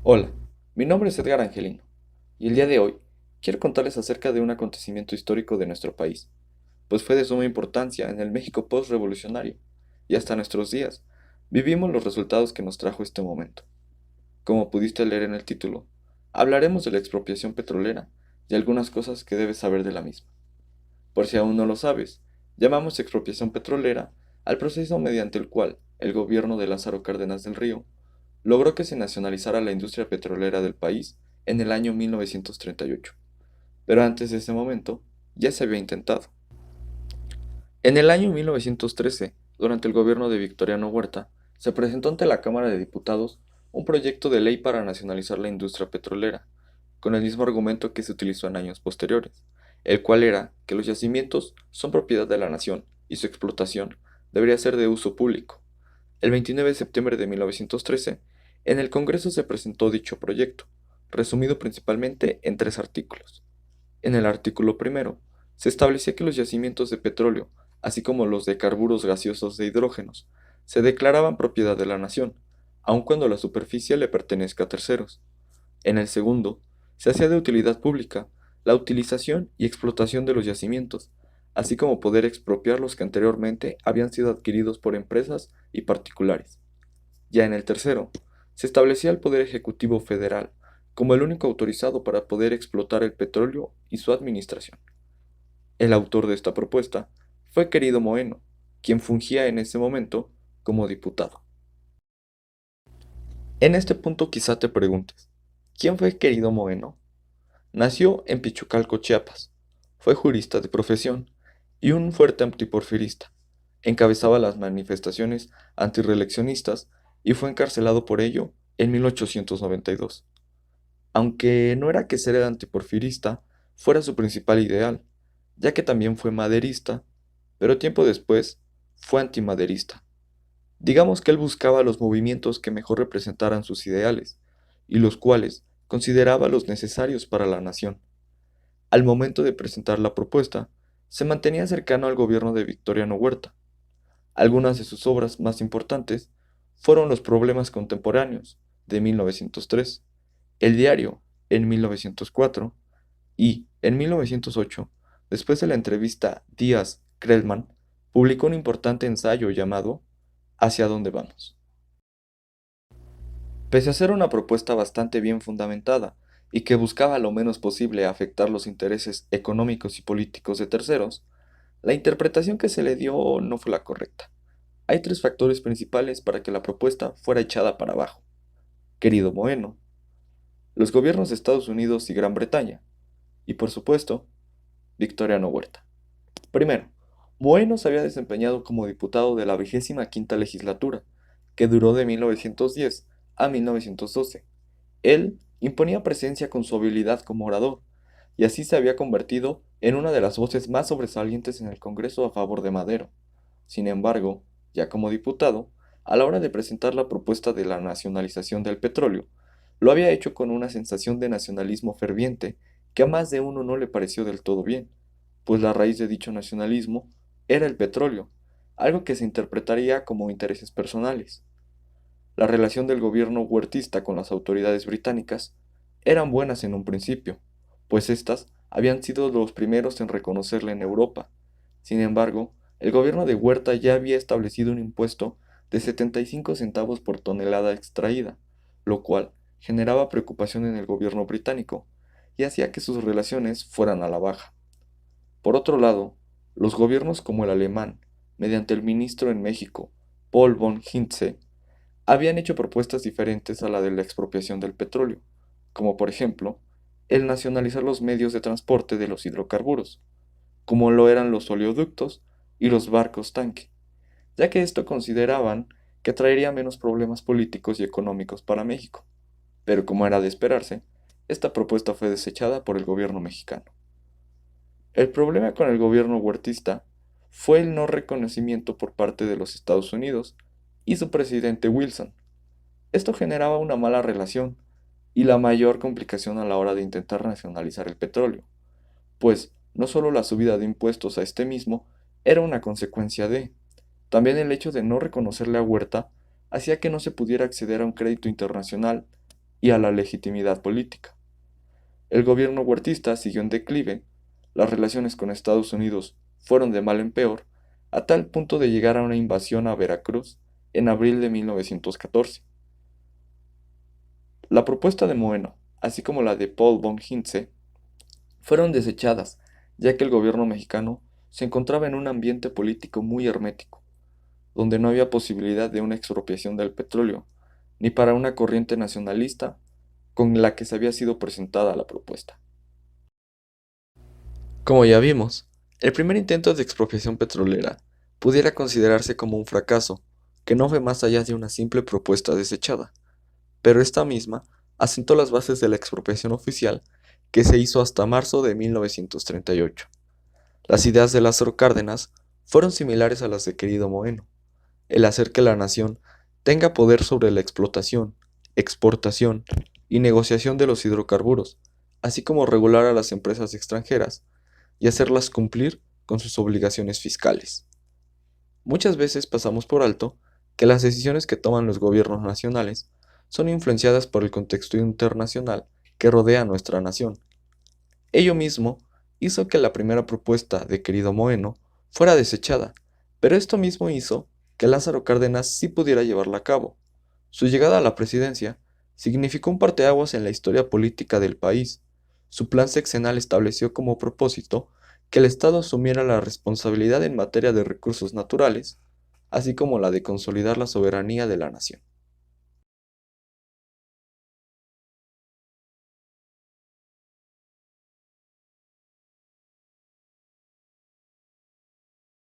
Hola, mi nombre es Edgar Angelino y el día de hoy quiero contarles acerca de un acontecimiento histórico de nuestro país, pues fue de suma importancia en el México post-revolucionario y hasta nuestros días vivimos los resultados que nos trajo este momento. Como pudiste leer en el título, hablaremos de la expropiación petrolera y algunas cosas que debes saber de la misma. Por si aún no lo sabes, llamamos expropiación petrolera al proceso mediante el cual el gobierno de Lázaro Cárdenas del Río logró que se nacionalizara la industria petrolera del país en el año 1938, pero antes de ese momento ya se había intentado. En el año 1913, durante el gobierno de Victoriano Huerta, se presentó ante la Cámara de Diputados un proyecto de ley para nacionalizar la industria petrolera, con el mismo argumento que se utilizó en años posteriores, el cual era que los yacimientos son propiedad de la nación y su explotación debería ser de uso público. El 29 de septiembre de 1913, en el Congreso se presentó dicho proyecto, resumido principalmente en tres artículos. En el artículo primero, se establecía que los yacimientos de petróleo, así como los de carburos gaseosos de hidrógenos, se declaraban propiedad de la nación, aun cuando la superficie le pertenezca a terceros. En el segundo, se hacía de utilidad pública la utilización y explotación de los yacimientos, así como poder expropiar los que anteriormente habían sido adquiridos por empresas y particulares. Ya en el tercero, se establecía el Poder Ejecutivo Federal como el único autorizado para poder explotar el petróleo y su administración. El autor de esta propuesta fue Querido Moeno, quien fungía en ese momento como diputado. En este punto quizá te preguntes, ¿quién fue Querido Moeno? Nació en Pichucalco, Chiapas. Fue jurista de profesión y un fuerte antiporfirista. Encabezaba las manifestaciones antirreeleccionistas y fue encarcelado por ello en 1892. Aunque no era que ser el antiporfirista fuera su principal ideal, ya que también fue maderista, pero tiempo después fue antimaderista. Digamos que él buscaba los movimientos que mejor representaran sus ideales, y los cuales consideraba los necesarios para la nación. Al momento de presentar la propuesta, se mantenía cercano al gobierno de Victoriano Huerta. Algunas de sus obras más importantes fueron Los problemas contemporáneos, de 1903, El diario, en 1904, y, en 1908, después de la entrevista Díaz-Crellman, publicó un importante ensayo llamado ¿Hacia dónde vamos? Pese a ser una propuesta bastante bien fundamentada y que buscaba lo menos posible afectar los intereses económicos y políticos de terceros, la interpretación que se le dio no fue la correcta. Hay tres factores principales para que la propuesta fuera echada para abajo. Querido Moeno, los gobiernos de Estados Unidos y Gran Bretaña, y por supuesto, Victoriano Huerta. Primero, Moeno se había desempeñado como diputado de la 25ª legislatura, que duró de 1910 a 1912. Él imponía presencia con su habilidad como orador, y así se había convertido en una de las voces más sobresalientes en el Congreso a favor de Madero. Sin embargo, ya como diputado, a la hora de presentar la propuesta de la nacionalización del petróleo, lo había hecho con una sensación de nacionalismo ferviente que a más de uno no le pareció del todo bien, pues la raíz de dicho nacionalismo era el petróleo, algo que se interpretaría como intereses personales. La relación del gobierno huertista con las autoridades británicas eran buenas en un principio, pues éstas habían sido los primeros en reconocerla en Europa. Sin embargo, el gobierno de Huerta ya había establecido un impuesto de 75 centavos por tonelada extraída, lo cual generaba preocupación en el gobierno británico y hacía que sus relaciones fueran a la baja. Por otro lado, los gobiernos como el alemán, mediante el ministro en México, Paul von Hintze, habían hecho propuestas diferentes a la de la expropiación del petróleo, como por ejemplo, el nacionalizar los medios de transporte de los hidrocarburos, como lo eran los oleoductos y los barcos tanque, ya que esto consideraban que traería menos problemas políticos y económicos para México. Pero como era de esperarse, esta propuesta fue desechada por el gobierno mexicano. El problema con el gobierno huertista fue el no reconocimiento por parte de los Estados Unidos y su presidente Wilson. Esto generaba una mala relación y la mayor complicación a la hora de intentar nacionalizar el petróleo, pues no solo la subida de impuestos a este mismo era una consecuencia de, también el hecho de no reconocerle a Huerta hacía que no se pudiera acceder a un crédito internacional y a la legitimidad política. El gobierno huertista siguió en declive, las relaciones con Estados Unidos fueron de mal en peor, a tal punto de llegar a una invasión a Veracruz en abril de 1914. La propuesta de Moeno, así como la de Paul von Hintze, fueron desechadas, ya que el gobierno mexicano se encontraba en un ambiente político muy hermético, donde no había posibilidad de una expropiación del petróleo, ni para una corriente nacionalista con la que se había sido presentada la propuesta. Como ya vimos, el primer intento de expropiación petrolera pudiera considerarse como un fracaso, que no fue más allá de una simple propuesta desechada, pero esta misma asentó las bases de la expropiación oficial que se hizo hasta marzo de 1938. Las ideas de Lázaro Cárdenas fueron similares a las de Querido Moeno, el hacer que la nación tenga poder sobre la explotación, exportación y negociación de los hidrocarburos, así como regular a las empresas extranjeras y hacerlas cumplir con sus obligaciones fiscales. Muchas veces pasamos por alto que las decisiones que toman los gobiernos nacionales son influenciadas por el contexto internacional que rodea a nuestra nación. Ello mismo hizo que la primera propuesta de Querido Moeno fuera desechada, pero esto mismo hizo que Lázaro Cárdenas sí pudiera llevarla a cabo. Su llegada a la presidencia significó un parteaguas en la historia política del país. Su plan sexenal estableció como propósito que el Estado asumiera la responsabilidad en materia de recursos naturales, así como la de consolidar la soberanía de la nación.